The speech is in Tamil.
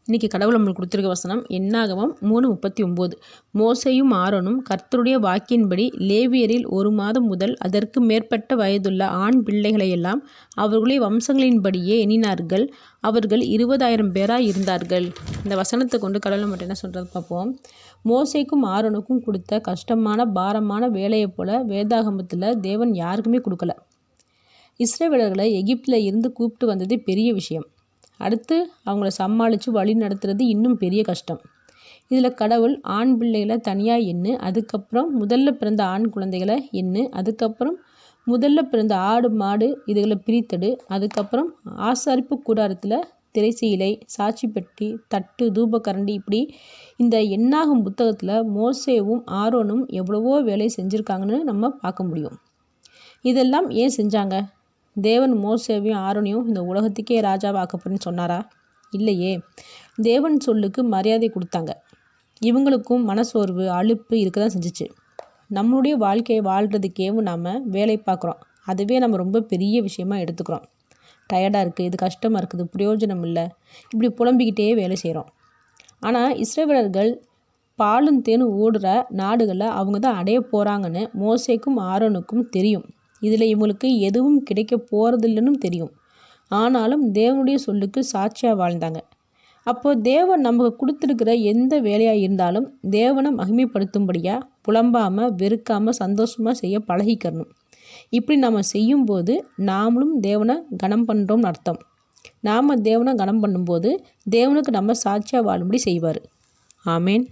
இன்றைக்கி கடவுள் நம்மளுக்கு கொடுத்துருக்க வசனம் என்னாகமம் 3:39. மோசேயும் ஆரோனும் கர்த்தருடைய வாக்கின்படி லேவியரில் 1 மாதம் முதல் அதற்கு மேற்பட்ட வயதுள்ள ஆண் பிள்ளைகளையெல்லாம் அவர்களுடைய வம்சங்களின்படியே எண்ணினார்கள். அவர்கள் 20,000 பேராய் இருந்தார்கள். இந்த வசனத்தை கொண்டு கடவுள் மட்டும் என்ன சொல்கிறது பார்ப்போம். மோசேக்கும் ஆரோனுக்கும் கொடுத்த கஷ்டமான பாரமான வேலையை போல் வேதாகமத்தில் தேவன் யாருக்குமே கொடுக்கல. இஸ்ரவேலர்களை எகிப்தில் இருந்து கூப்பிட்டு வந்ததே பெரிய விஷயம். அடுத்து அவங்கள சமாளித்து வழி நடத்துறது இன்னும் பெரிய கஷ்டம். இதில் கடவுள் ஆண் பிள்ளைகளை தனியாக எண்ணு, அதுக்கப்புறம் முதல்ல பிறந்த ஆண் குழந்தைகளை எண்ணு, அதுக்கப்புறம் முதல்ல பிறந்த ஆடு மாடு இதுகளை பிரித்தெடு, அதுக்கப்புறம் ஆசாரிப்பு கூடாரத்தில் திரைச்சீலை, சாட்சி பெட்டி, தட்டு, தூபக்கரண்டி, இப்படி இந்த எண்ணாகும் புத்தகத்தில் மோசேவும் ஆரோனும் எவ்வளவோ வேலை செஞ்சுருக்காங்கன்னு நம்ம பார்க்க முடியும். இதெல்லாம் ஏன் செஞ்சாங்க? தேவன் மோசேவையும் ஆரோனையும் இந்த உலகத்துக்கே ராஜாவை ஆக்கப்படுன்னு சொன்னாரா? இல்லையே. தேவன் சொல்லுக்கு மரியாதை கொடுத்தாங்க. இவங்களுக்கும் மனசோர்வு அலுப்பு இருக்க தான் செஞ்சிச்சு. நம்மளுடைய வாழ்க்கையை வாழ்கிறதுக்கேவும் நாம் வேலை பார்க்குறோம். அதுவே நம்ம ரொம்ப பெரிய விஷயமா எடுத்துக்கிறோம். டயர்டாக இருக்குது, இது கஷ்டமாக இருக்குது, பிரயோஜனம் இல்லை, இப்படி புலம்பிக்கிட்டே வேலை செய்கிறோம். ஆனால் இஸ்ரவேலர்கள் பாலும் தேனும் ஓடுற நாடுகளில் அவங்க தான் அடைய போகிறாங்கன்னு மோசேக்கும் ஆரோனுக்கும் தெரியும். இதில் இவங்களுக்கு எதுவும் கிடைக்க போகிறதில்லைன்னு தெரியும். ஆனாலும் தேவனுடைய சொல்லுக்கு சாட்சியாக வாழ்ந்தாங்க. அப்போது தேவன் நமக்கு கொடுத்துருக்கிற எந்த வேலையாக இருந்தாலும் தேவனை மகிமைப்படுத்தும்படியாக புலம்பாமல் வெறுக்காமல் சந்தோஷமாக செய்ய பழகிக்கணும். இப்படி நம்ம செய்யும்போது நாமளும் தேவனை கனம் பண்ணுறோம்னு அர்த்தம். நாம் தேவனை கனம் பண்ணும்போது தேவனுக்கு நம்ம சாட்சியாக வாழும்படி செய்வார். ஆமேன்.